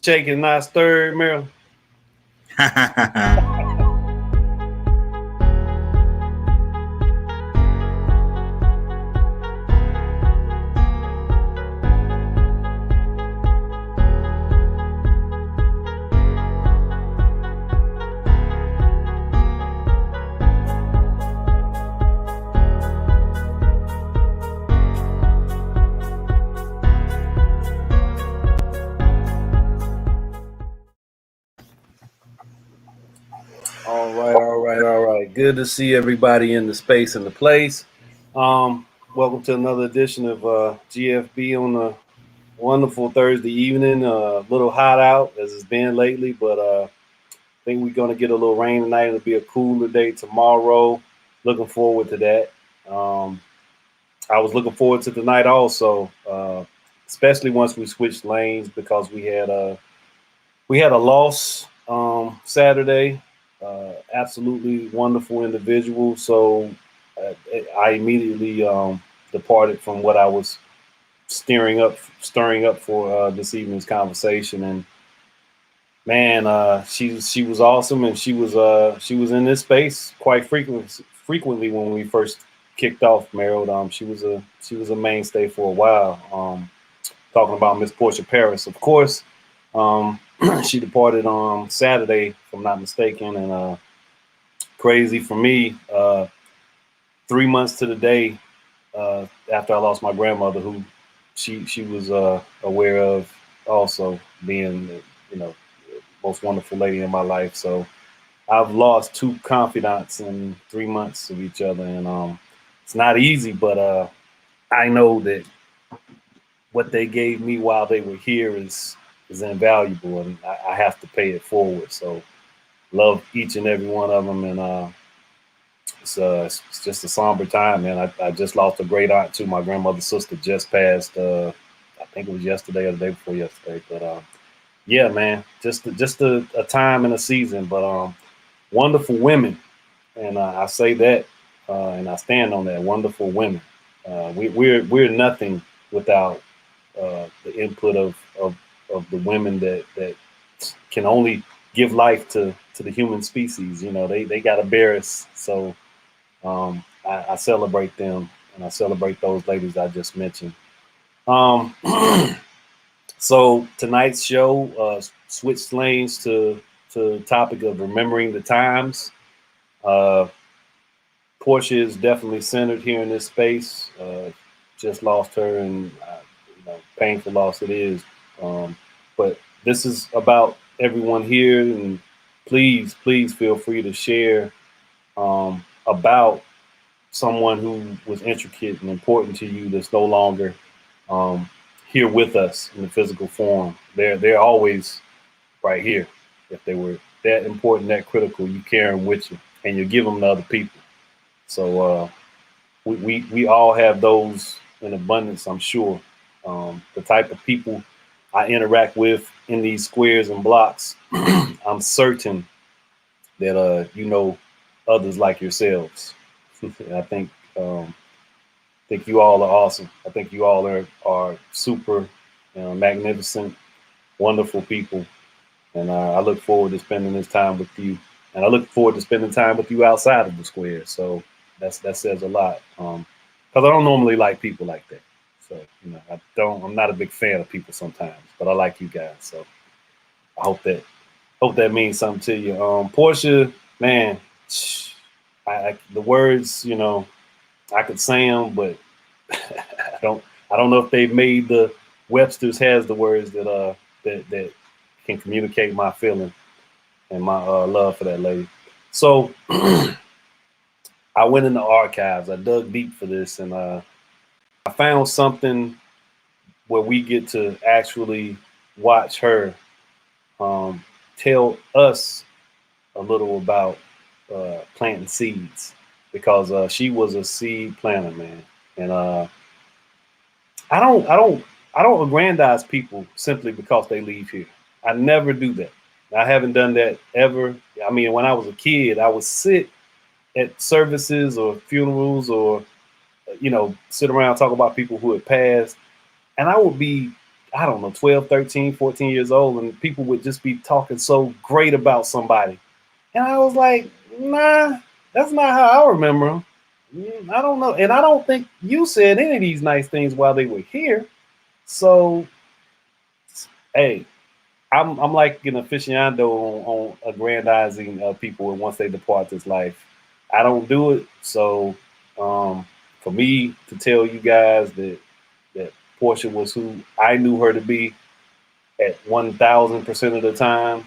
Shaking, not stirred, Maryland. All right. Good to see everybody in the space and the place. Welcome to another edition of GFB on a wonderful Thursday evening. A little hot out as it's been lately, but I think we're gonna get a little rain tonight. It'll be a cooler day tomorrow. Looking forward to that. I was looking forward to tonight also, especially once we switched lanes because we had a loss Saturday. Absolutely wonderful individual. So I immediately departed from what I was stirring up for this evening's conversation. And man, she was awesome, and she was in this space quite frequently when we first kicked off. Merrill, she was a mainstay for a while. Talking about Miss Portia Parris, of course. She departed on Saturday, if I'm not mistaken, and crazy for me. 3 months to the day after I lost my grandmother, who she was aware of, also being the most wonderful lady in my life. So I've lost two confidants in 3 months of each other, and it's not easy, but I know that what they gave me while they were here is invaluable, and I have to pay it forward. So love each and every one of them, and it's just a somber time, man. I just lost a great aunt too. My grandmother's sister just passed. I think it was yesterday or the day before yesterday. But yeah, man, just a time and a season. But wonderful women, and I say that, and I stand on that. Wonderful women. We're nothing without the input of the women that can only give life to the human species. They got to bear us. So I celebrate them, and I celebrate those ladies I just mentioned. Um, so tonight's show switched lanes to the topic of remembering the times. Uh, Portia is definitely centered here in this space. Just lost her, and painful loss it is. But this is about everyone here, and please feel free to share about someone who was intricate and important to you that's no longer um, here with us in the physical form. They're always right here. If they were that important, that critical, you carry them with you, and you give them to other people. So we all have those in abundance, I'm sure. The type of people I interact with in these squares and blocks, I'm certain that others like yourselves. I think you all are awesome. I think you all are super, magnificent, wonderful people, and I look forward to spending this time with you. And I look forward to spending time with you outside of the square. So that says a lot. Because I don't normally like people like that. So I'm not a big fan of people sometimes, but I like you guys. So I hope that means something to you. Portia, man, the words, I could say them, but I don't know if they've made the Webster's has the words that can communicate my feeling and my love for that lady. So I went in the archives. I dug deep for this, and I found something where we get to actually watch her tell us a little about planting seeds, because she was a seed planter, man. And I don't aggrandize people simply because they leave here. I never do that. I haven't done that ever. I mean, when I was a kid, I would sit at services or funerals, or sit around and talk about people who had passed, and I would be I don't know, 12, 13, 14 years old, and people would just be talking so great about somebody. And I was like, nah, that's not how I remember them. I don't know. And I don't think you said any of these nice things while they were here. So, hey, I'm like an aficionado on aggrandizing people once they depart this life. I don't do it. So, for me to tell you guys that Portia was who I knew her to be at 1,000% of the time,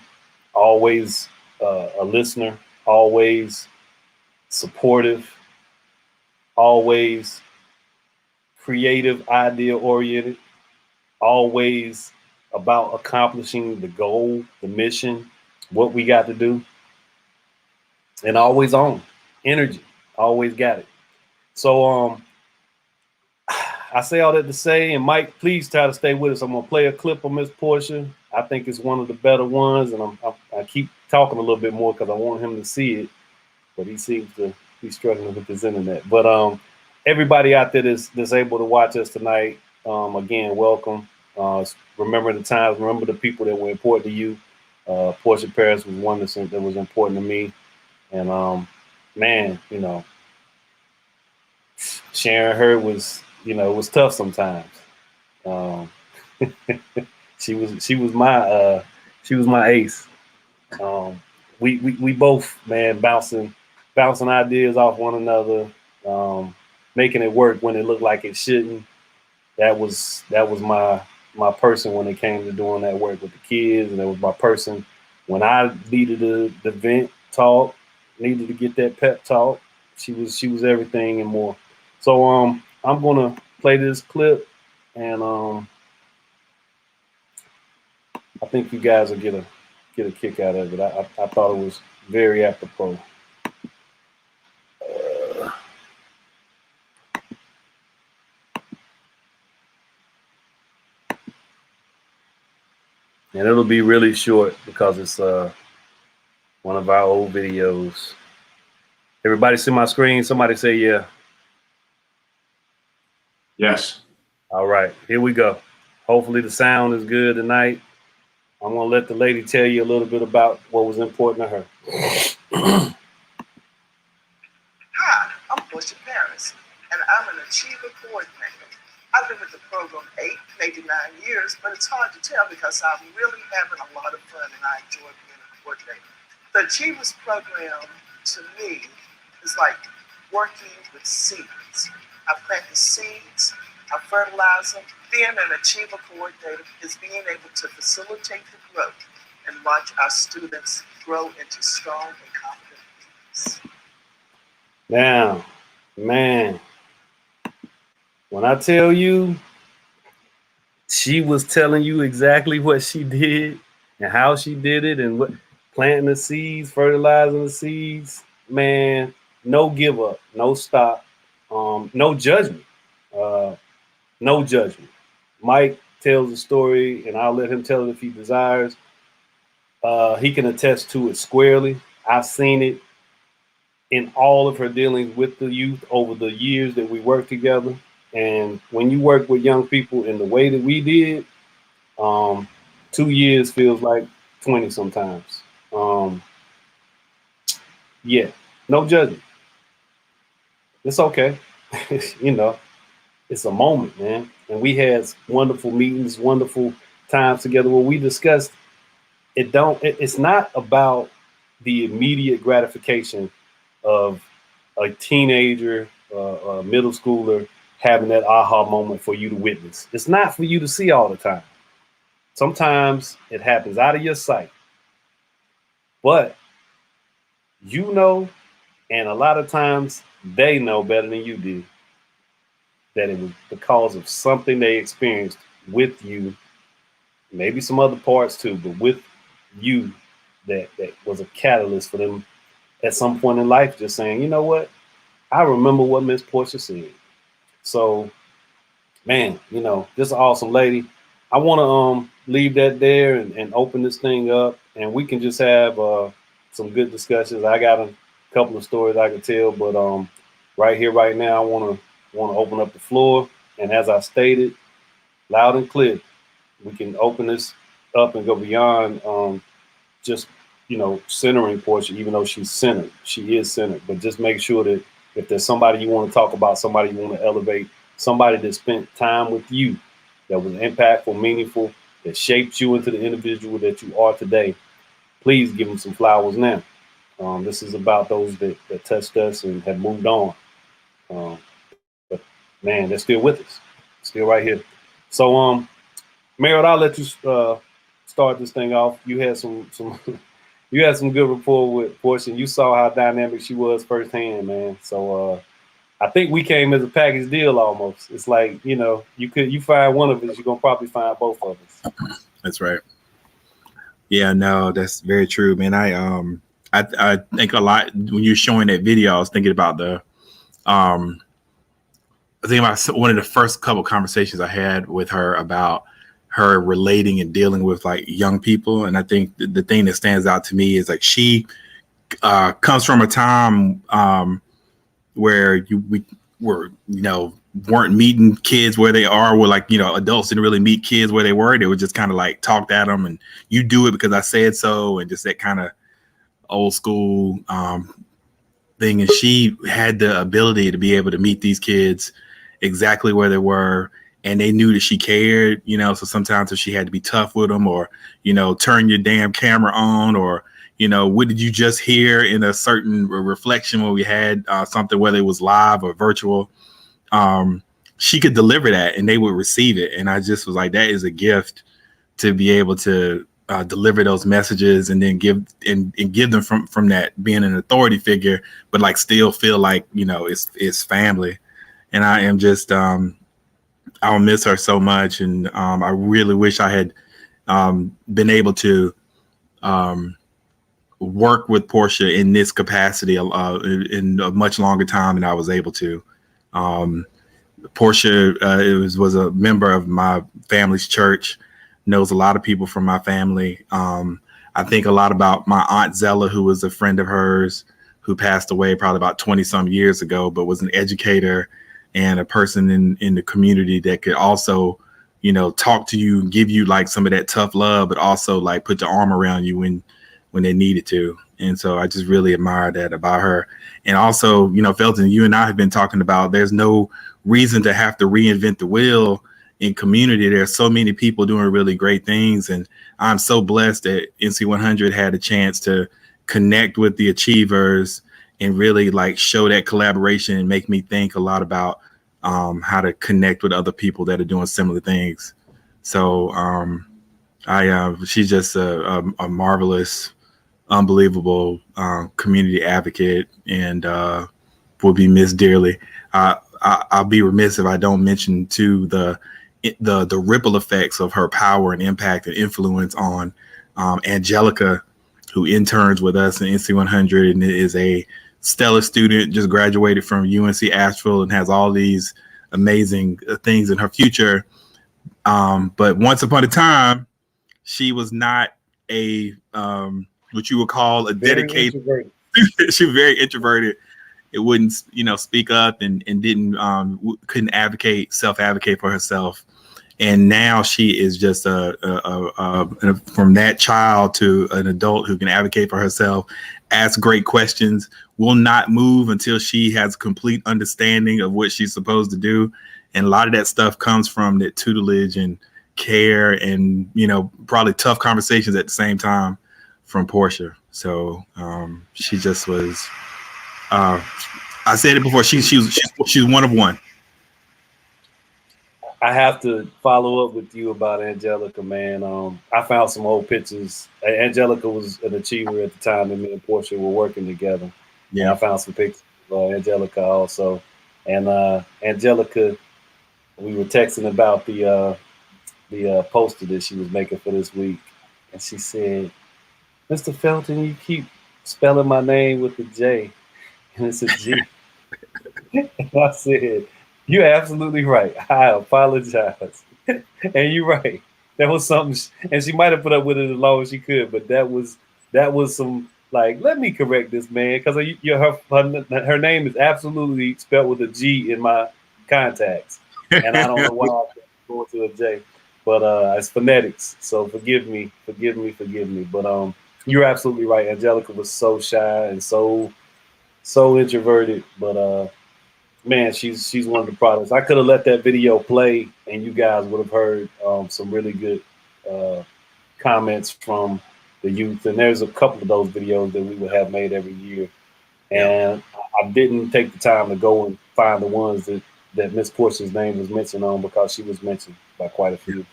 always a listener, always supportive, always creative, idea oriented, always about accomplishing the goal, the mission, what we got to do, and always on energy, always got it. So I say all that to say, and Mike, please try to stay with us. I'm gonna play a clip of Miss Portia. I think it's one of the better ones, and I keep talking a little bit more because I want him to see it, but he seems to be struggling with his internet. But everybody out there that's able to watch us tonight, again, welcome. Remember the times, remember the people that were important to you. Portia Parris was one that was important to me, and man, sharing her was, was tough sometimes. Um, she was my ace. Um, we both, man, bouncing ideas off one another, making it work when it looked like it shouldn't. That was my person when it came to doing that work with the kids, and that was my person when I needed the vent talk, needed to get that pep talk. She was everything and more. So I'm gonna play this clip, and I think you guys will get a kick out of it. I thought it was very apropos. And it'll be really short because it's one of our old videos. Everybody see my screen? Somebody say yeah. Yes. All right, here we go. Hopefully the sound is good tonight. I'm gonna let the lady tell you a little bit about what was important to her. Hi, I'm Portia Parris, and I'm an Achiever Coordinator. I've been with the program 8, maybe 9 years, but it's hard to tell because I'm really having a lot of fun and I enjoy being a coordinator. The Achievers program, to me, is like working with seeds. I plant the seeds, I fertilize them. Being an Achiever Coordinator is being able to facilitate the growth and watch our students grow into strong and confident leaders. Now, man, when I tell you she was telling you exactly what she did and how she did it and what planting the seeds, fertilizing the seeds, man, no give up, no stop, no judgment. Uh, no judgment. Mike tells the story, and I'll let him tell it if he desires. He can attest to it squarely. I've seen it in all of her dealings with the youth over the years that we worked together. And when you work with young people in the way that we did, 2 years feels like 20 sometimes. Yeah, no judgment. It's okay. you know, it's a moment, man. And we had wonderful meetings, wonderful times together where we discussed it's not about the immediate gratification of a teenager, a middle schooler having that aha moment for you to witness. It's not for you to see all the time. Sometimes it happens out of your sight, but you know, and a lot of times they know better than you did that it was because of something they experienced with you, maybe some other parts too, but with you that was a catalyst for them at some point in life just saying, you know what, I remember what Miss Portia said. So, man, just an awesome lady. I want to leave that there and open this thing up, and we can just have some good discussions. I got a couple of stories I could tell, but right here, right now, I want to open up the floor. And as I stated, loud and clear, we can open this up and go beyond just, centering Portia, even though she's centered. She is centered. But just make sure that if there's somebody you want to talk about, somebody you want to elevate, somebody that spent time with you, that was impactful, meaningful, that shaped you into the individual that you are today, please give them some flowers now. This is about those that touched us and have moved on. But man, they're still with us, still right here. So, Merritt, I'll let you start this thing off. You had some you had some good rapport with Portia. You saw how dynamic she was firsthand, man. So I think we came as a package deal almost. It's like, you find one of us, you're gonna probably find both of us. That's right. Yeah, no, that's very true, man. I think a lot when you're showing that video, I was thinking about I think about one of the first couple conversations I had with her about her relating and dealing with like young people. And I think the thing that stands out to me is like she comes from a time where we were, weren't meeting kids where they are, where like, adults didn't really meet kids where they were. They would just kind of like talked at them and you do it because I said so. And just that kind of old school thing. And she had the ability to be able to meet these kids exactly where they were. And they knew that she cared, so sometimes if she had to be tough with them or, turn your damn camera on or, what did you just hear in a certain reflection when we had something, whether it was live or virtual, she could deliver that and they would receive it. And I just was like, that is a gift to be able to deliver those messages and then give them from that being an authority figure, but like still feel like, it's family. And I am just, I'll miss her so much. And I really wish I had been able to work with Portia in this capacity in a much longer time than I was able to. Portia was a member of my family's church, knows a lot of people from my family. I think a lot about my Aunt Zella, who was a friend of hers, who passed away probably about 20 some years ago, but was an educator and a person in the community that could also, talk to you and give you like some of that tough love, but also like put the arm around you when they needed to. And so I just really admire that about her. And also, Felton, you and I have been talking about there's no reason to have to reinvent the wheel in community. There's so many people doing really great things. And I'm so blessed that NC 100 had a chance to connect with the achievers and really like show that collaboration and make me think a lot about how to connect with other people that are doing similar things. So she's just a marvelous, unbelievable community advocate and will be missed dearly. I'll be remiss if I don't mention too the ripple effects of her power and impact and influence on Angelica, who interns with us in NC 100 and is a stellar student, just graduated from UNC Asheville and has all these amazing things in her future. But once upon a time, she was not a what you would call a dedicated. She was very introverted. It wouldn't, speak up and couldn't self-advocate for herself. And now she is just from that child to an adult who can advocate for herself, ask great questions, will not move until she has complete understanding of what she's supposed to do. And a lot of that stuff comes from that tutelage and care and, probably tough conversations at the same time from Portia. So she just was, I said it before, she's one of one. I have to follow up with you about Angelica, man. I found some old pictures. Angelica was an achiever at the time that me and Portia were working together. Yeah, and I found some pictures of Angelica also. And Angelica, we were texting about the poster that she was making for this week, and she said, "Mr. Felton, you keep spelling my name with a J, and it's a G." And I said, "You're absolutely right. I apologize." And you're right. That was something, and she might have put up with it as long as she could, but that was some like, let me correct this, man, because her name is absolutely spelled with a G in my contacts, and I don't know why I'm going to a J. but it's phonetics. So forgive me. But you're absolutely right. Angelica was so shy and so introverted, but man, she's one of the products. I could have let that video play, and you guys would have heard some really good uh, comments from the youth. And there's a couple of those videos that we would have made every year. And I didn't take the time to go and find the ones that Miss Portia's name was mentioned on, because she was mentioned by quite a few.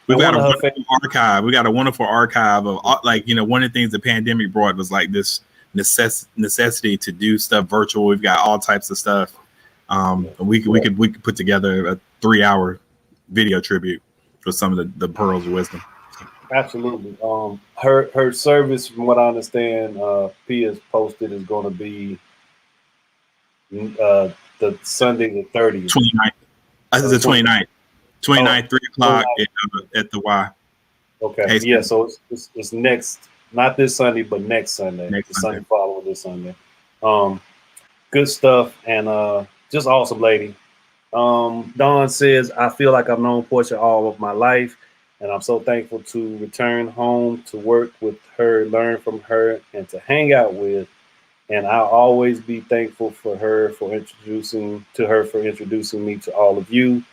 We've got a wonderful archive. We got a wonderful archive of, like, you know, one of the things the pandemic brought was like this necessity to do stuff virtual. We've got all types of stuff. We could put together a 3-hour video tribute with some of the pearls of wisdom. Absolutely. Her service, from what I understand, Pia's posted, is going to be the Sunday the 30th. 29th. This is the 29th. 29th, 3 o'clock at the Y. Okay. Hey, yeah, so it's next, not this Sunday, but next Sunday. The Sunday following this Sunday. Good stuff, and just awesome lady. Dawn says, I feel like I've known Portia all of my life, and I'm so thankful to return home to work with her, learn from her, and to hang out with. And I'll always be thankful for her for introducing me to all of you.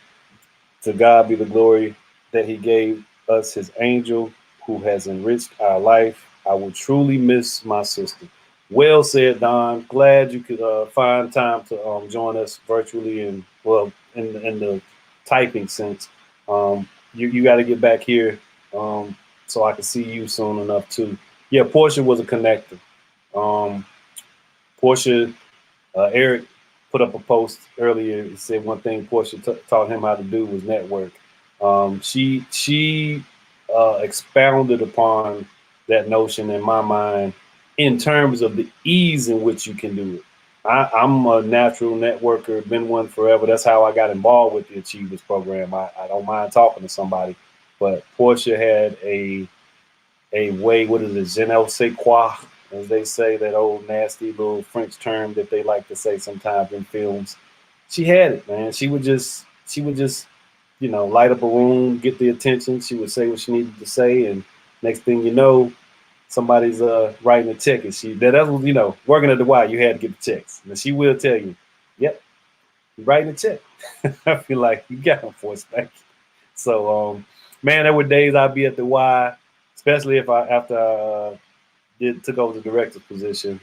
To God be the glory that he gave us his angel who has enriched our life. I will truly miss my sister. Well said, Don. Glad you could find time to join us virtually, and well, in the typing sense. You got to get back here so I can see you soon enough too. Yeah, Portia was a connector. Portia, Eric put up a post earlier. He said one thing Portia taught him how to do was network. She expounded upon that notion in my mind in terms of the ease in which you can do it. I'm a natural networker, been one forever. That's how I got involved with the Achievers program. I don't mind talking to somebody, but Portia had a way, what is it, je ne sais quoi, as they say, that old nasty little French term that they like to say sometimes in films. She had it, man. She would just, you know, light up a room, get the attention. She would say what she needed to say, and next thing you know, somebody's writing a check, and that was, you know, working at the Y, you had to get the checks, and she will tell you, yep, you're writing a check. I feel like you got them for us, thank you. So, man, there were days I'd be at the Y, especially if after I took over the director's position,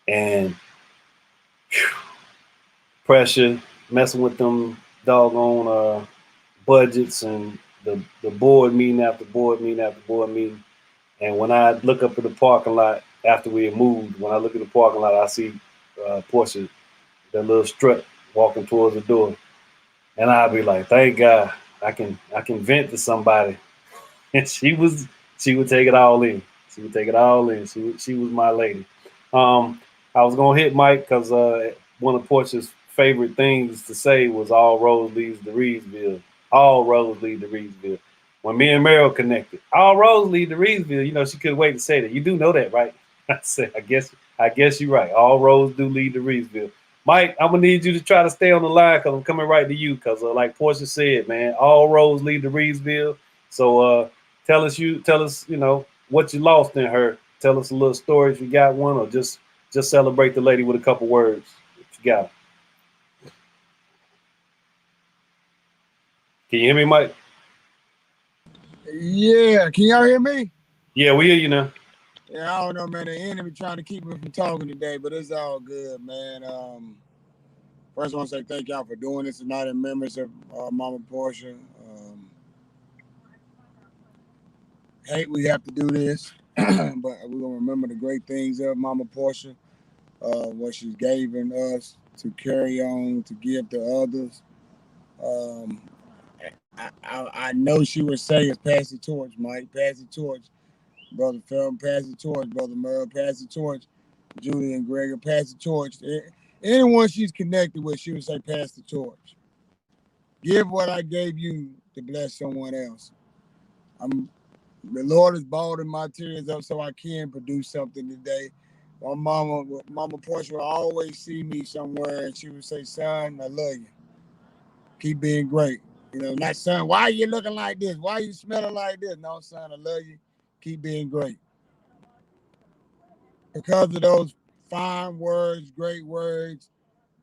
and pressure, messing with them doggone budgets, and the board meeting after board meeting after board meeting. And when I look up in the parking lot after we had moved, when I look in the parking lot, I see Portia, that little strut, walking towards the door, and I'll be like, "Thank God, I can vent to somebody." And she would take it all in. She would take it all in. She was my lady. I was gonna hit Mike because one of Portia's favorite things to say was "All roads leads to Reedsville." All roads lead to Reedsville. When me and Meryl connected, all roads lead to Reedsville. You know, she couldn't wait to say that. You do know that, right? I said, I guess you're right. All roads do lead to Reedsville. Mike, I'm gonna need you to try to stay on the line because I'm coming right to you. Because like Portia said, man, all roads lead to Reedsville. So tell us, you know, what you lost in her. Tell us a little story if you got one, or just celebrate the lady with a couple words if you got it. Can you hear me, Mike? Yeah, can y'all hear me? Yeah, we hear you now. Yeah, I don't know, man. The enemy trying to keep me from talking today, but it's all good, man. First, I want to say thank y'all for doing this tonight in memories of Mama Portia. Hate we have to do this, but we're going to remember the great things of Mama Portia, what she's given us to carry on, to give to others. I know she would say is pass the torch, Mike. Pass the torch. Brother Felton, pass the torch. Brother Merle, pass the torch. Julie and Gregor, pass the torch. Anyone she's connected with, she would say, pass the torch. Give what I gave you to bless someone else. The Lord has balled my tears up so I can produce something today. My Mama Portia will always see me somewhere, and she would say, son, I love you. Keep being great. You know, not son, why are you looking like this? Why are you smelling like this? No, son, I love you. Keep being great. Because of those fine words, great words,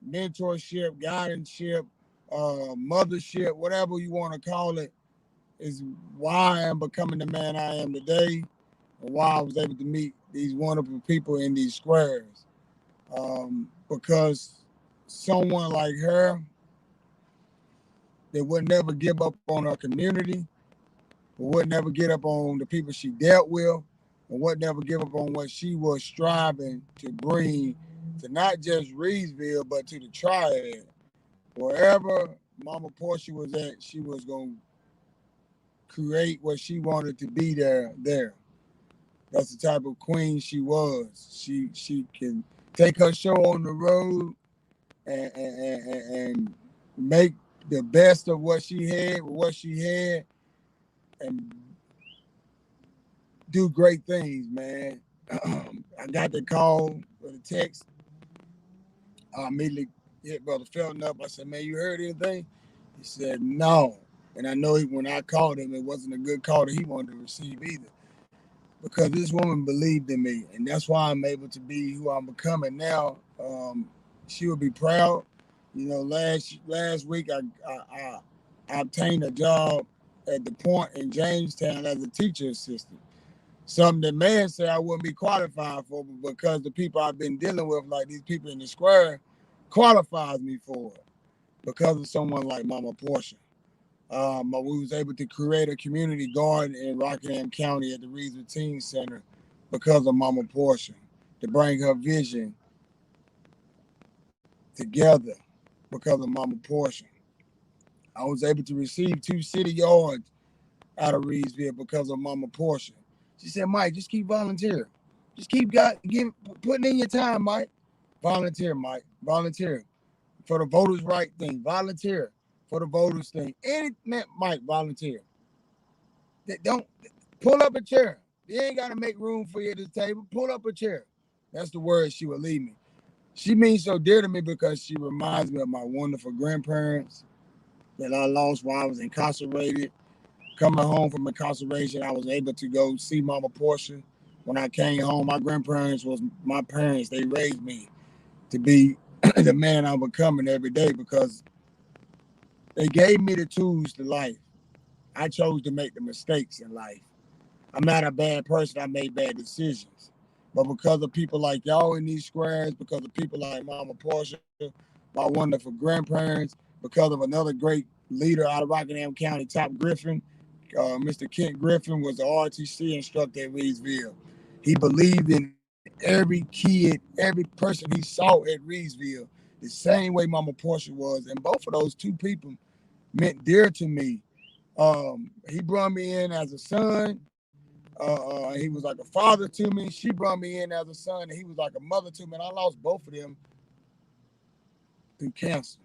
mentorship, guidance-ship, mothership, whatever you want to call it, is why I am becoming the man I am today, and why I was able to meet these wonderful people in these squares. Because someone like her that would never give up on her community, would never get up on the people she dealt with, and would never give up on what she was striving to bring to not just Reedsville, but to the triad. Wherever Mama Portia was at, she was going to create what she wanted to be there. That's the type of queen she was. She can take her show on the road and make the best of what she had, and do great things, man. I got the call or the text. I immediately hit Brother Felton up. I said, man, you heard anything? He said, no. And I know when I called him, it wasn't a good call that he wanted to receive either. Because this woman believed in me. And that's why I'm able to be who I'm becoming now. She would be proud. You know, last week I obtained a job at the Point in Jamestown as a teacher assistant. Something that man said I wouldn't be qualified for, but because the people I've been dealing with, like these people in the square, qualifies me for it because of someone like Mama Portia. We was able to create a community garden in Rockingham County at the Reedsville Teen Center because of Mama Portia, to bring her vision together because of Mama Portia. I was able to receive 2 city yards out of Reedsville because of Mama Portia. She said, Mike, just keep volunteering. Just keep putting in your time, Mike. Volunteer, Mike. Volunteer. For the voters' right thing. Volunteer. For the voters' thing. Mike, volunteer. Don't pull up a chair. You ain't got to make room for you at the table. Pull up a chair. That's the word she would leave me. She means so dear to me because she reminds me of my wonderful grandparents that I lost while I was incarcerated. Coming home from incarceration, I was able to go see Mama Portia. When I came home, my grandparents was my parents. They raised me to be the man I'm becoming every day because they gave me the tools to life. I chose to make the mistakes in life. I'm not a bad person. I made bad decisions. But because of people like y'all in these squares, because of people like Mama Portia, my wonderful grandparents, because of another great leader out of Rockingham County, Top Griffin, Mr. Kent Griffin was the RTC instructor at Reedsville. He believed in every kid, every person he saw at Reedsville, the same way Mama Portia was. And both of those 2 people meant dear to me. He brought me in as a son. He was like a father to me. She brought me in as a son, and he was like a mother to me. And I lost both of them through cancer.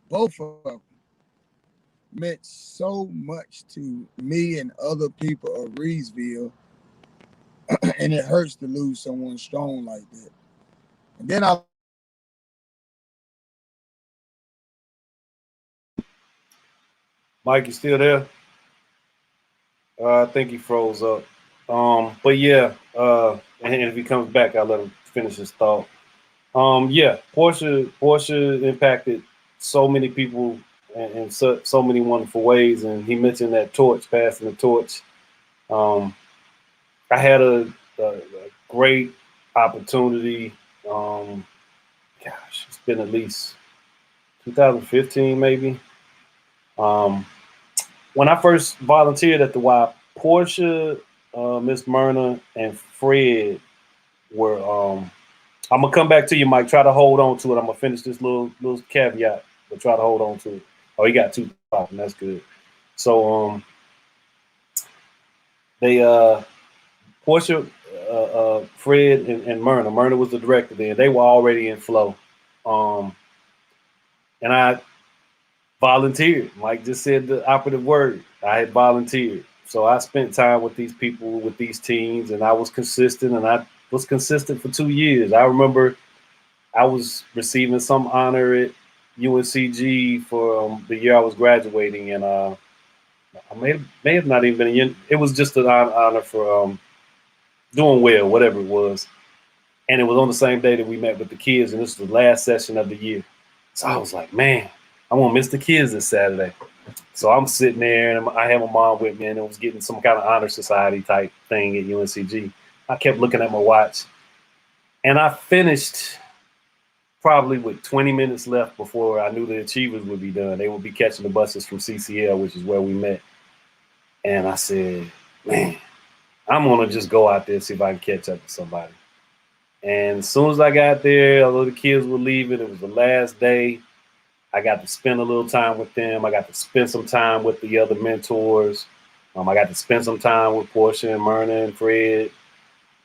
Both of them meant so much to me and other people of Reedsville, and it hurts to lose someone strong like that. And then Mike, you still there? I think he froze up. But yeah, and if he comes back, I'll let him finish his thought. Yeah, Portia impacted so many people in so many wonderful ways, and he mentioned that torch, passing the torch. I had a great opportunity. Gosh, it's been at least 2015, maybe. When I first volunteered at the Y, Portia, Miss Myrna, and Fred were. I'm gonna come back to you, Mike. Try to hold on to it. I'm gonna finish this little caveat, but try to hold on to it. Oh, he got 2 spots, and that's good. So they Portia, Fred, and Myrna. Myrna was the director then. They were already in flow, and I volunteered. Mike just said the operative word. I had volunteered. So I spent time with these people, with these teens, and I was consistent, and I was consistent for 2 years. I remember I was receiving some honor at UNCG for the year I was graduating, and I may have not even been a year. It was just an honor for doing well, whatever it was. And it was on the same day that we met with the kids, and this was the last session of the year. So I was like, man, I'm gonna miss the kids this Saturday. So I'm sitting there, and I had my mom with me, and it was getting some kind of honor society type thing at UNCG. I kept looking at my watch, and I finished probably with 20 minutes left before I knew the achievers would be done. They would be catching the buses from CCL, which is where we met. And I said, man, I'm gonna just go out there and see if I can catch up with somebody. And as soon as I got there, although the kids were leaving, it was the last day. I got to spend a little time with them. I got to spend some time with the other mentors. I got to spend some time with Portia and Myrna and Fred.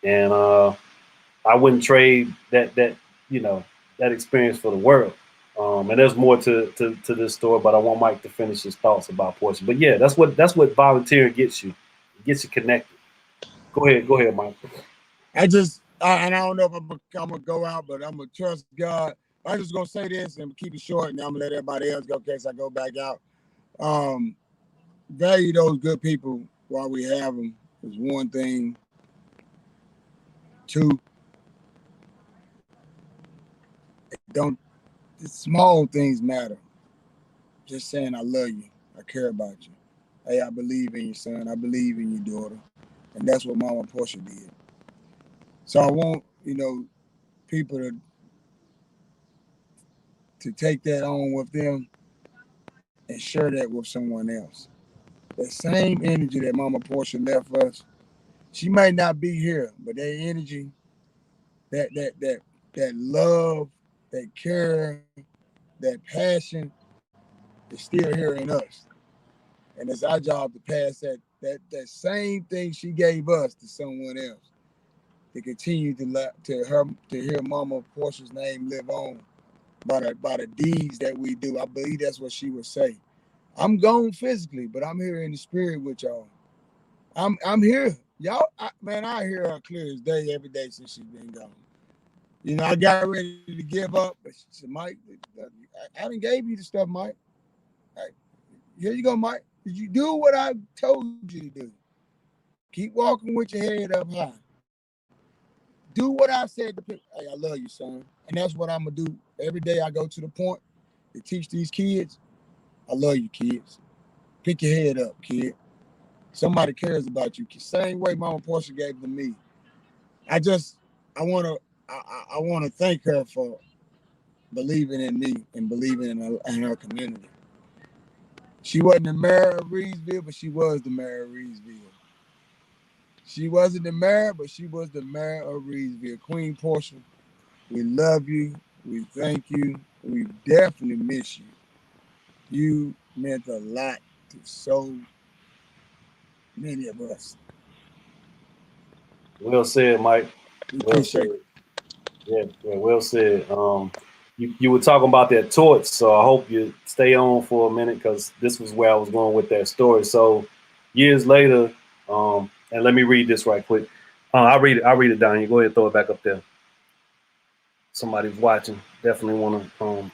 And I wouldn't trade that experience for the world. And there's more to this story, but I want Mike to finish his thoughts about Portia. But yeah, that's what volunteering gets you. It gets you connected. Go ahead, Mike. And I don't know if I'm gonna go out, but I'm gonna trust God. I'm just gonna say this and keep it short, and I'm gonna let everybody else go in case I go back out. Value those good people while we have them is one thing. Two, the small things matter. Just saying I love you, I care about you. Hey, I believe in you, son. I believe in you, daughter. And that's what Mama Portia did. So I want, people to take that on with them and share that with someone else. The same energy that Mama Portia left us, she might not be here, but that energy, that love, that care, that passion is still here in us. And it's our job to pass that same thing she gave us to someone else, to continue to hear Mama Portia's name live on by the deeds that we do. I believe that's what she would say. I'm gone physically, but I'm here in the spirit with y'all. I'm here. Y'all, I hear her clear as day every day since she's been gone. I got ready to give up, but she said, Mike, I done gave you the stuff, Mike. Right, here you go, Mike. Did you do what I told you to do? Keep walking with your head up high. Do what I said to people. Hey, I love you, son. And that's what I'm going to do. Every day I go to the point to teach these kids, I love you, kids. Pick your head up, kid. Somebody cares about you. Same way Mama Portia gave to me. I want to thank her for believing in me and believing in her community. She wasn't the mayor of Reedsville, but she was the mayor of Reedsville. She wasn't the mayor, but she was the mayor of Reedsville. Queen Portia, we love you. We thank you. We definitely miss you. You meant a lot to so many of us. Well said, Mike. Well said. Appreciate it. Yeah, well said. You were talking about that torch, so I hope you stay on for a minute because this was where I was going with that story. So years later, and let me read this right quick. I'll read it down. You go ahead and throw it back up there. Somebody's watching. Definitely want to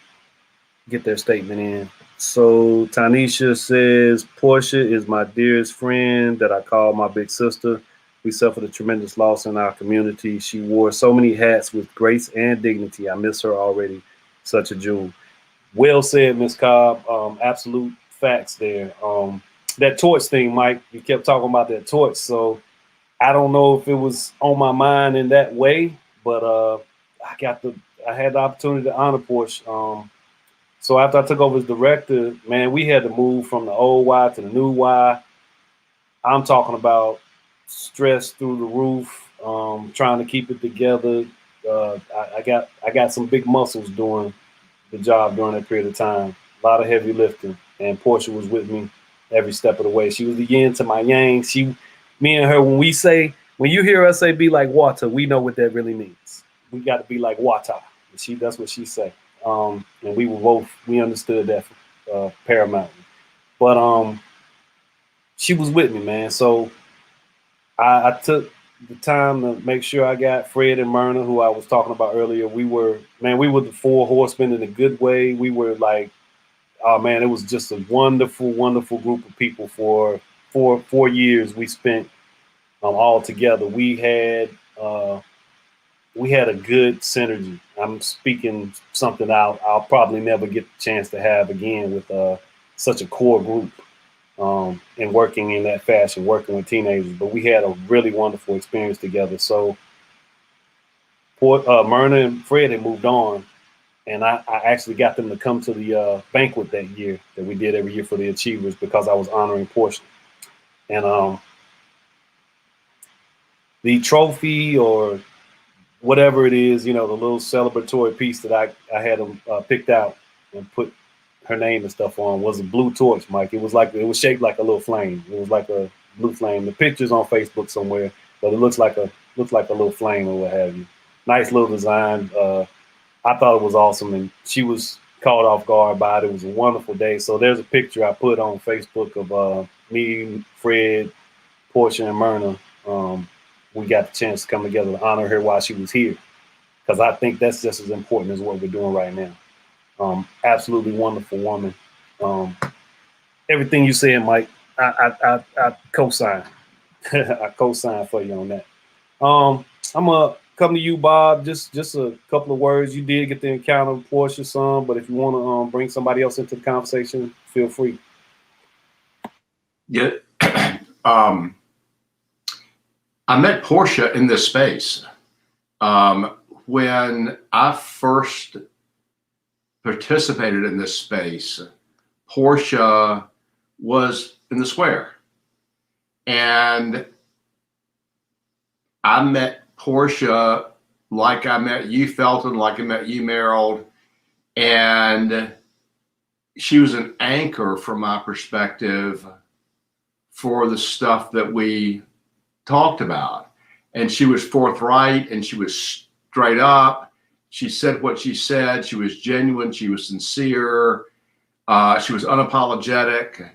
get their statement in. So Tanisha says, Portia is my dearest friend that I call my big sister. We suffered a tremendous loss in our community. She wore so many hats with grace and dignity. I miss her already. Such a jewel. Well said, Ms. Cobb. Absolute facts there. That torch thing, Mike, you kept talking about that torch. So I don't know if it was on my mind in that way, but I had the opportunity to honor Portia. So after I took over as director, man, we had to move from the old Y to the new Y. I'm talking about stress through the roof, trying to keep it together. I got some big muscles doing the job during that period of time. A lot of heavy lifting, and Portia was with me every step of the way. She was the yin to my yang. Me and her, when you hear us say be like water, we know what that really means. We got to be like water. That's what she said. And we understood that paramountly. But she was with me, man. So I took the time to make sure I got Fred and Myrna, who I was talking about earlier. We were the four horsemen in a good way. We were like, oh man, it was just a wonderful, wonderful group of people for 4 years we spent all together. We had a good synergy. I'm speaking something I'll probably never get the chance to have again with such a core group and working in that fashion, working with teenagers. But we had a really wonderful experience together. So Myrna and Fred had moved on, and I actually got them to come to the banquet that year that we did every year for the Achievers because I was honoring Portia. And the trophy or whatever it is, the little celebratory piece that I had them picked out and put her name and stuff on was a blue torch, Mike. It was shaped like a little flame. It was like a blue flame. The picture's on Facebook somewhere, but it looks like a little flame or what have you. Nice little design. I thought it was awesome, and she was caught off guard by it. It was a wonderful day. So there's a picture I put on Facebook of me, Fred, Portia, and Myrna. We got the chance to come together to honor her while she was here, because I think that's just as important as what we're doing right now. Absolutely wonderful woman. Everything you said, Mike, I co-sign. I co-sign for you on that. I'm gonna come to you, Bob. Just a couple of words. You did get to encounter Portia some, but if you want to bring somebody else into the conversation, feel free. Yeah. I met Portia in this space. When I first participated in this space, Portia was in the square. And I met Portia like I met you, Felton, like I met you, Merrill. And she was an anchor from my perspective for the stuff that we talked about. And she was forthright and she was straight up. She said what she said. She was genuine. She was sincere. She was unapologetic.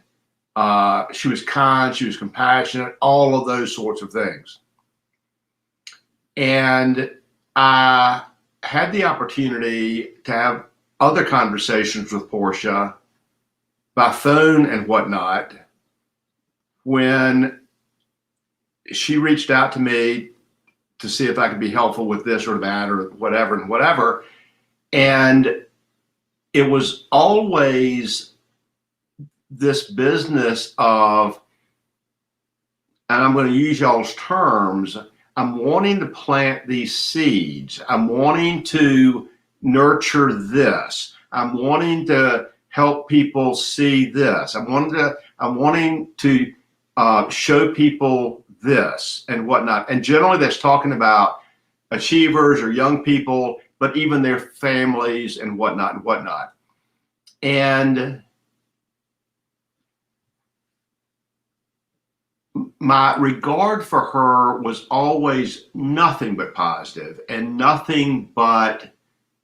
She was kind. She was compassionate, all of those sorts of things. And I had the opportunity to have other conversations with Portia by phone and whatnot when she reached out to me to see if I could be helpful with this or that or whatever. And it was always this business of, and I'm going to use y'all's terms, I'm wanting to plant these seeds. I'm wanting to nurture this. I'm wanting to help people see this. I'm wanting to show people this and whatnot. And generally that's talking about achievers or young people, but even their families and whatnot. And my regard for her was always nothing but positive and nothing but,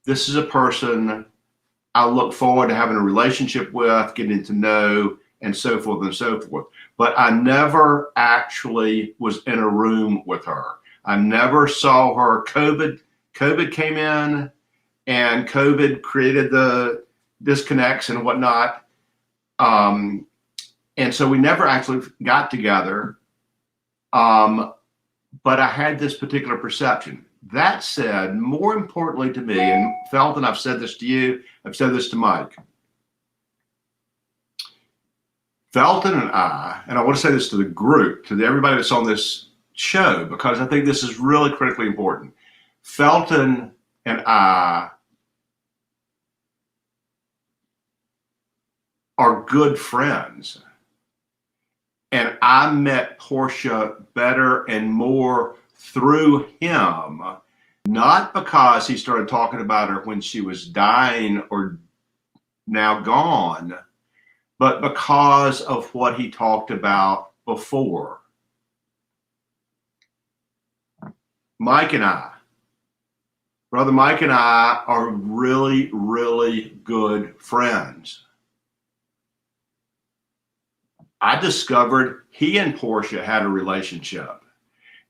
this is a person I look forward to having a relationship with, getting to know, and so forth and so forth. But I never actually was in a room with her. I never saw her. COVID came in and COVID created the disconnects and whatnot. And so we never actually got together. But I had this particular perception. That said, more importantly to me, and Felton, I've said this to you, I've said this to Mike. Felton and I want to say this to the group, to everybody that's on this show, because I think this is really critically important. Felton and I are good friends. And I met Portia better and more through him, not because he started talking about her when she was dying or now gone, but because of what he talked about before. Brother Mike and I are really, really good friends. I discovered he and Portia had a relationship.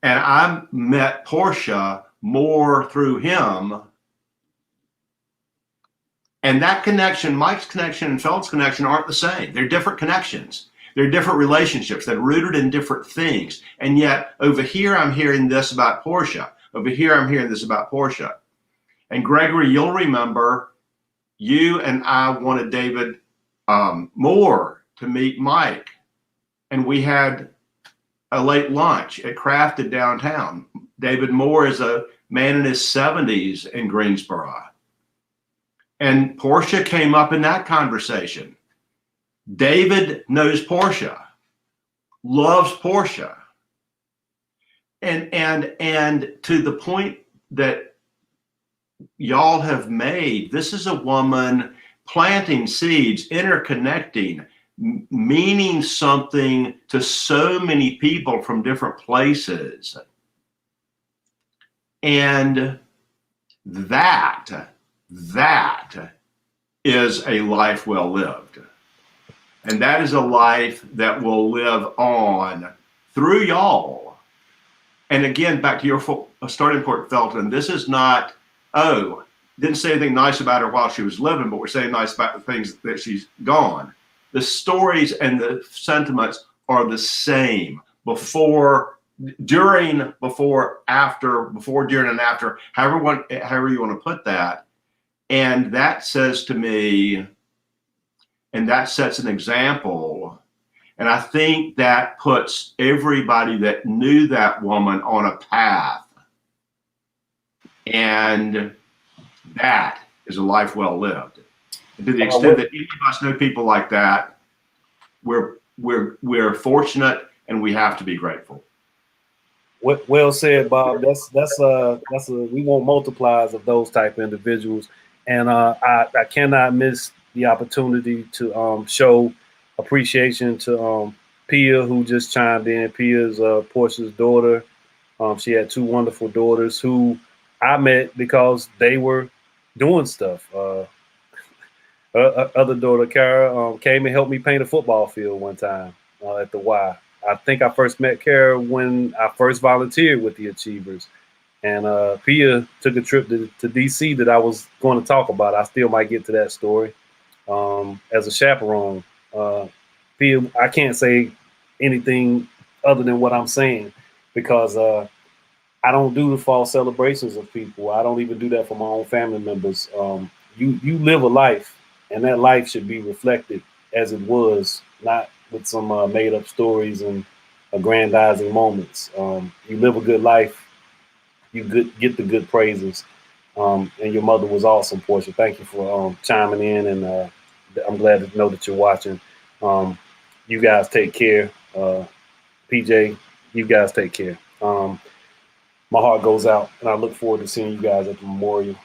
And I met Portia more through him. And that connection, Mike's connection and Felton's connection aren't the same. They're different connections. They're different relationships. They're rooted in different things. And yet over here, I'm hearing this about Portia. Over here, I'm hearing this about Portia. And Gregory, you'll remember you and I wanted David Moore to meet Mike. And we had a late lunch at Crafted downtown. David Moore is a man in his 70s in Greensboro. And Portia came up in that conversation. David knows Portia, loves Portia. And to the point that y'all have made, this is a woman planting seeds, interconnecting, meaning something to so many people from different places. And that is a life well lived. And that is a life that will live on through y'all. And again, back to your starting point, Felton, this is not, didn't say anything nice about her while she was living, but we're saying nice about the things that she's gone. The stories and the sentiments are the same before, during, before, after, before, during, and after, however you want to put that. And that says to me, and that sets an example. And I think that puts everybody that knew that woman on a path. And that is a life well lived. And to the extent that any of us know people like that, we're fortunate and we have to be grateful. Well said, Bob. That's we want multipliers of those type of individuals. And I cannot miss the opportunity to show appreciation to Pia, who just chimed in. Pia's Portia's daughter. She had two wonderful daughters who I met because they were doing stuff. Her other daughter, Kara, came and helped me paint a football field one time at the Y. I think I first met Kara when I first volunteered with the Achievers. And Pia took a trip to DC that I was going to talk about. I still might get to that story as a chaperone. Pia, I can't say anything other than what I'm saying because I don't do the fall celebrations of people. I don't even do that for my own family members. You live a life, and that life should be reflected as it was, not with some made up stories and aggrandizing moments. You live a good life. You get the good praises. And your mother was awesome, Portia. Thank you for chiming in, and I'm glad to know that you're watching. You guys take care. PJ, you guys take care. My heart goes out, and I look forward to seeing you guys at the memorial.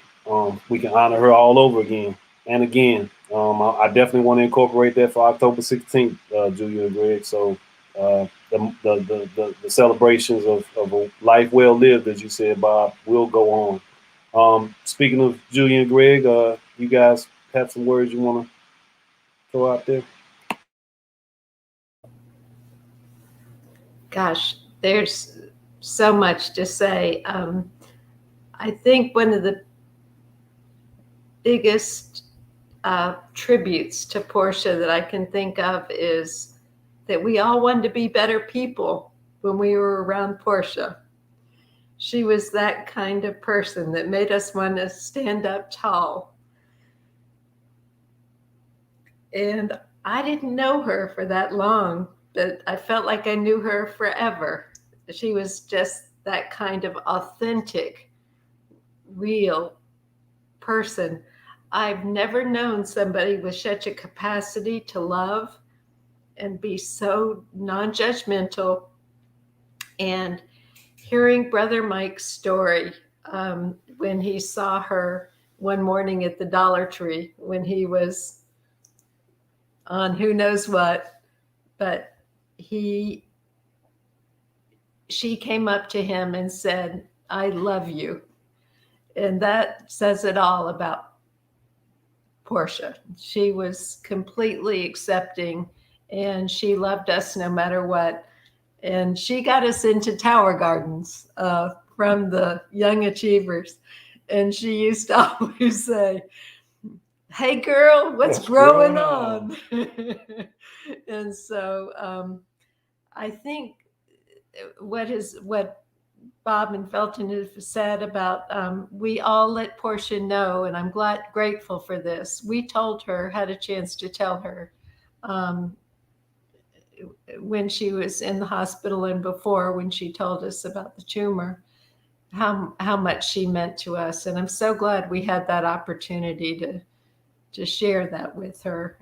We can honor her all over again and again. I definitely want to incorporate that for October 16th, Julia and Greg. So the celebrations of a life well lived, as you said, Bob, will go on. Speaking of Julia and Greg, you guys have some words you want to throw out there? Gosh, there's so much to say. I think one of the biggest tributes to Portia that I can think of is that we all wanted to be better people when we were around Portia. She was that kind of person that made us want to stand up tall. And I didn't know her for that long, but I felt like I knew her forever. She was just that kind of authentic, real person. I've never known somebody with such a capacity to love and be so non-judgmental. And hearing Brother Mike's story, when he saw her one morning at the Dollar Tree, when he was on who knows what, but she came up to him and said, "I love you." And that says it all about Portia. She was completely accepting, and she loved us no matter what. And she got us into Tower Gardens from the Young Achievers. And she used to always say, "Hey girl, what's growing on?" And so I think what Bob and Felton have said about we all let Portia know, and I'm grateful for this. We told her, had a chance to tell her when she was in the hospital and before, when she told us about the tumor, how much she meant to us. And I'm so glad we had that opportunity to share that with her,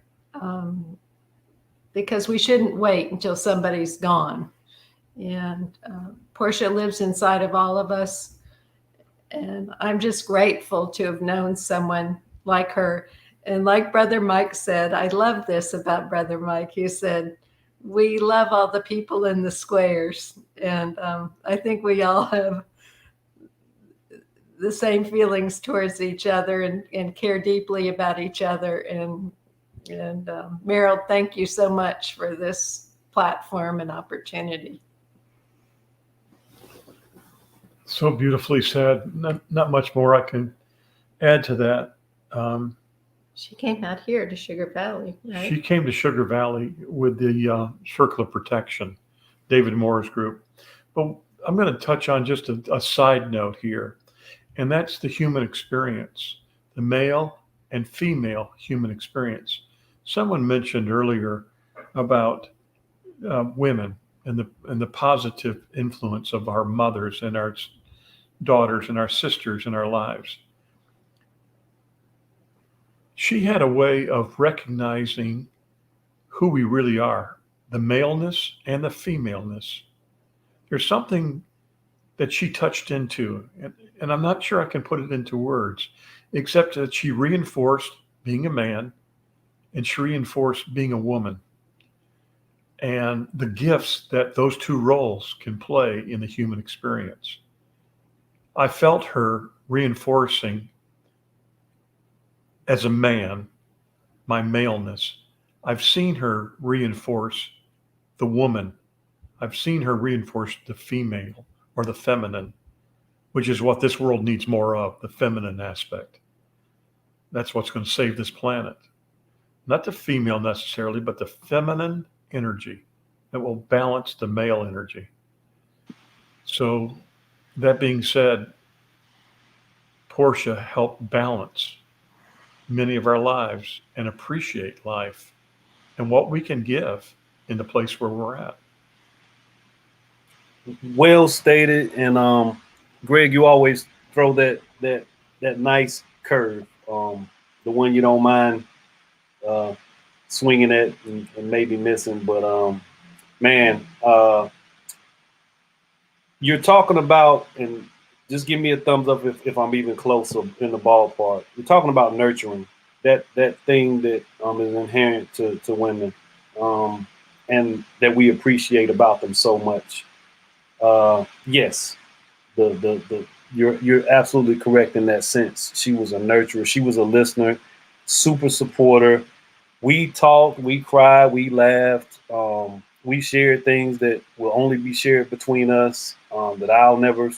because we shouldn't wait until somebody's gone. And Portia lives inside of all of us. And I'm just grateful to have known someone like her. And like Brother Mike said, I love this about Brother Mike. He said, we love all the people in the squares. And I think we all have the same feelings towards each other and care deeply about each other. And Meryl, thank you so much for this platform and opportunity. So beautifully said. Not much more I can add to that. She came out here to Sugar Valley, right? She came to Sugar Valley with the Circle of Protection, David Moore's group. But I'm going to touch on just a side note here, and that's the human experience, the male and female human experience. Someone mentioned earlier about women and the positive influence of our mothers and our daughters and our sisters in our lives. She had a way of recognizing who we really are, the maleness and the femaleness. There's something that she touched into, and I'm not sure I can put it into words, except that she reinforced being a man and she reinforced being a woman, and the gifts that those two roles can play in the human experience. I felt her reinforcing, as a man, my maleness. I've seen her reinforce the woman. I've seen her reinforce the female or the feminine, which is what this world needs more of, the feminine aspect. That's what's going to save this planet. Not the female necessarily, but the feminine energy that will balance the male energy. So that being said, Portia helped balance many of our lives and appreciate life and what we can give in the place where we're at. Well stated. And Greg, you always throw that nice curve, the one you don't mind swinging at and maybe missing. But man, you're talking about, and just give me a thumbs up if I'm even closer in the ballpark. You're talking about nurturing, that thing that is inherent to women, and that we appreciate about them so much. Yes, you're absolutely correct in that sense. She was a nurturer. She was a listener, super supporter. We talked, we cried, we laughed. We shared things that will only be shared between us, that I'll never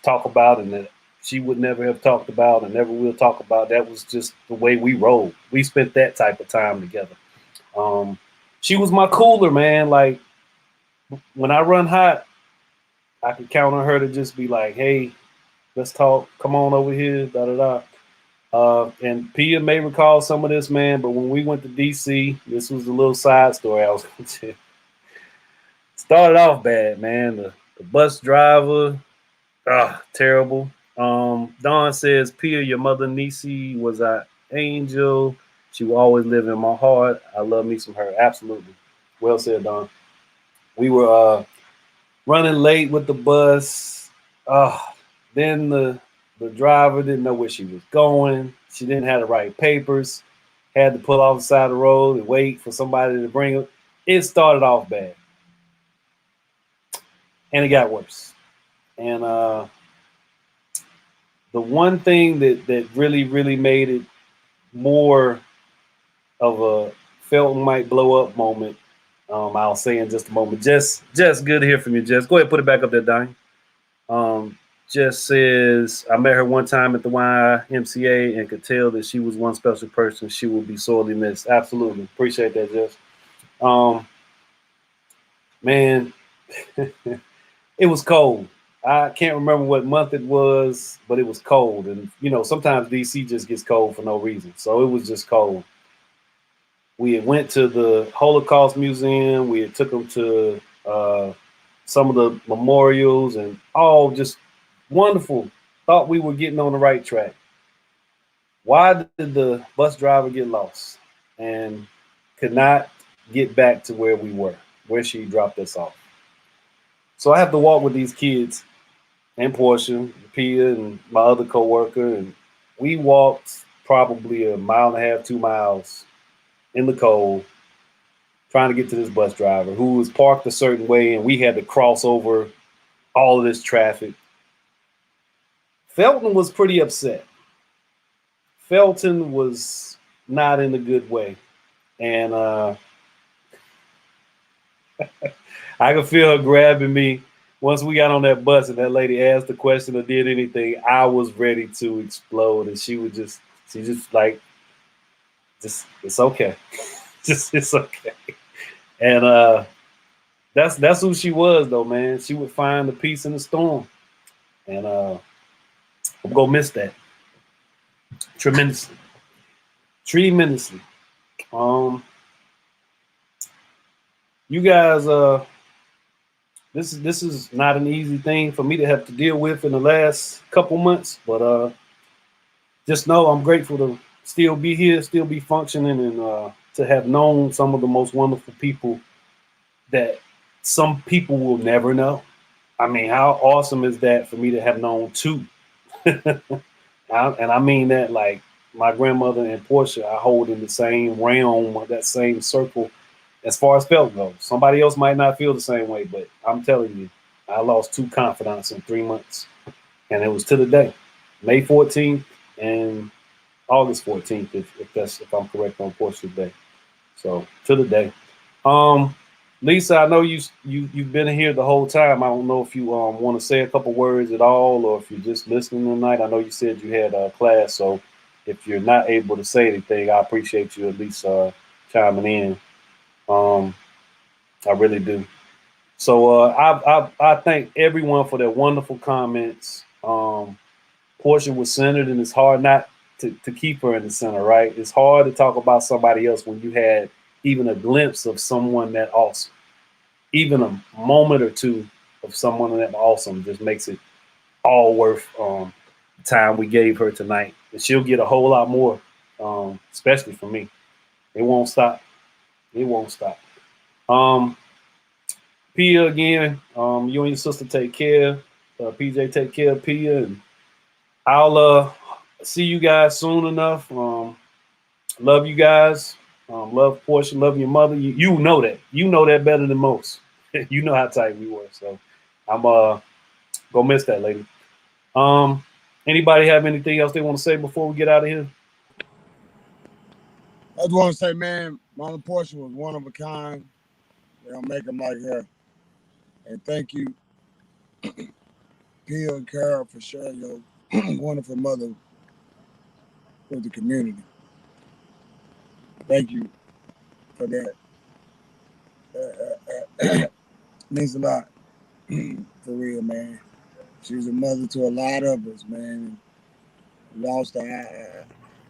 talk about and that she would never have talked about and never will talk about. That was just the way we rolled. We spent that type of time together. She was my cooler, man. Like, when I run hot, I can count on her to just be like, hey, let's talk. Come on over here, da-da-da. And Pia may recall some of this, man, but when we went to D.C., this was a little side story I was going to tell. Started off bad, man. The bus driver, terrible. Dawn says, Pia, your mother Nisi was an angel. She will always live in my heart. I love me some her. Absolutely. Well said, Dawn. We were running late with the bus. Then the driver didn't know where she was going. She didn't have the right papers. Had to pull off the side of the road and wait for somebody to bring her. It started off bad. And it got worse. And the one thing that really, really made it more of a Felton might blow up moment, I'll say in just a moment. Jess, good to hear from you, Jess. Go ahead, put it back up there, Donnie. Jess says, I met her one time at the YMCA and could tell that she was one special person. She will be sorely missed. Absolutely. Appreciate that, Jess. Man, it was cold. I can't remember what month it was, but it was cold. And, sometimes DC just gets cold for no reason. So it was just cold. We had went to the Holocaust Museum. We had took them to some of the memorials and all just wonderful. Thought we were getting on the right track. Why did the bus driver get lost and could not get back to where we were, where she dropped us off? So I have to walk with these kids and Portia, Pia, and my other coworker, and we walked probably 1.5 miles, 2 miles in the cold, trying to get to this bus driver who was parked a certain way, and we had to cross over all of this traffic. Felton was pretty upset. Felton was not in a good way. And I could feel her grabbing me. Once we got on that bus and that lady asked a question or did anything, I was ready to explode. And she just like, it's okay. It's okay. And that's who she was, though, man. She would find the peace in the storm. And I'm going to miss that tremendously. You guys, this is not an easy thing for me to have to deal with in the last couple months, but just know I'm grateful to still be here, still be functioning, and to have known some of the most wonderful people that some people will never know. I mean, how awesome is that for me to have known two? And I mean that, like, my grandmother and Portia, I hold in the same realm, that same circle as far as Felton goes. Somebody else might not feel the same way, but I'm telling you, I lost 2 confidants in 3 months. And it was to the day, May 14th and August 14th, if I'm correct on Portia's day. So to the day. Lisa, I know you've been here the whole time. I don't know if you want to say a couple words at all, or if you're just listening tonight. I know you said you had a class, so if you're not able to say anything, I appreciate you at least chiming in. I really do. So I thank everyone for their wonderful comments. Portia was centered, and it's hard not to keep her in the center, right? It's hard to talk about somebody else when you had even a glimpse of someone that awesome. Even a moment or two of someone that awesome just makes it all worth the time we gave her tonight. And she'll get a whole lot more, especially from me. It won't stop. It won't stop. Pia, again, you and your sister take care. PJ, take care of Pia. And I'll see you guys soon enough. Love you guys. Love Portia. Love your mother. You know that. You know that better than most. You know how tight we were. So I'm gonna miss that lady. Anybody have anything else they want to say before we get out of here? I just want to say, man, Mama Portia was one of a kind. They don't make them like her. And thank you, Pia and Carol, for sharing your wonderful mother with the community. Thank you for that. Means a lot. For real, man. She was a mother to a lot of us, man. Lost her.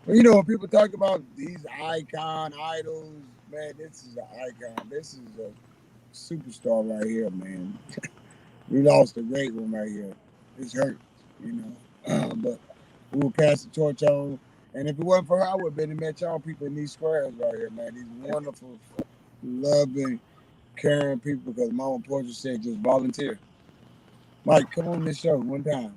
You know, when people talk about these idols, man, this is an icon. This is a superstar right here, man. We lost a great one right here. It's hurt, you know. But we will pass the torch on. And if it wasn't for her, I would have been and met y'all people in these squares right here, man. These wonderful, loving, caring people, because Mama Portia said just volunteer. Mike, come on this show one time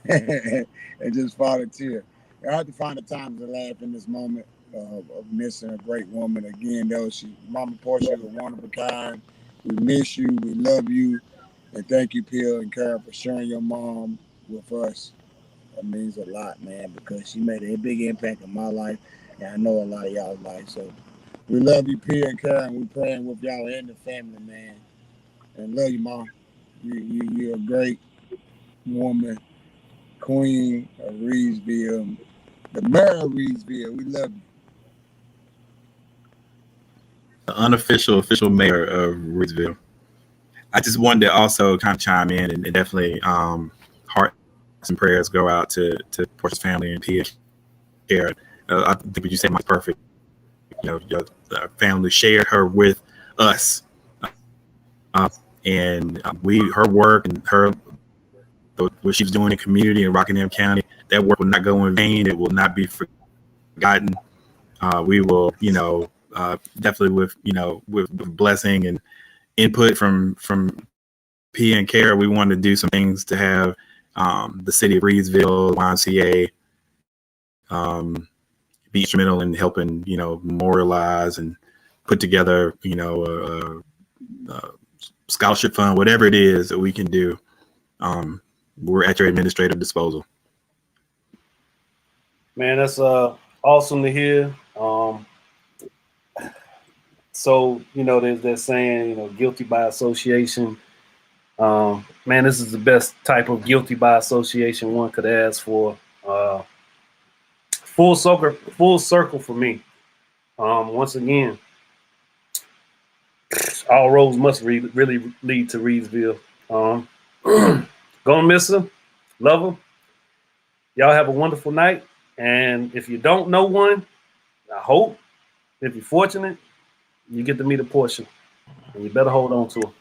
and just volunteer. I have to find the time to laugh in this moment of missing a great woman. Again, though, Mama Portia is one of a kind. We miss you. We love you. And thank you, Pia and Carol, for sharing your mom with us. That means a lot, man, because she made a big impact in my life, and I know a lot of y'all's life. So We love you, P and Karen. We praying with y'all and the family, man. And love you, Mom. You're a great woman, queen of Reedsville, the mayor of Reedsville. We love you. The unofficial official mayor of Reedsville. I just wanted to also kind of chime in and definitely hearts and prayers go out to Portia's family and P and Karen. I think what you said was perfect. You know, your family shared her with us, and her work and what she was doing in community in Rockingham County, that work will not go in vain. It will not be forgotten. We will, definitely with blessing and input from P and Kara, we wanted to do some things to have the city of Reedsville, YMCA, be instrumental in helping, memorialize and put together, a scholarship fund, whatever it is that we can do. We're at your administrative disposal. Man, that's awesome to hear. So, there's that saying, guilty by association. Man, this is the best type of guilty by association one could ask for. Full circle for me. Once again, all roads must really lead to Reedsville. Gonna miss them, love them. Y'all have a wonderful night. And if you don't know one, I hope, if you're fortunate, you get to meet a Portia. And you better hold on to her.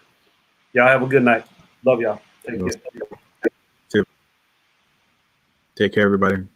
Y'all have a good night. Love y'all. Take care. Take care, everybody.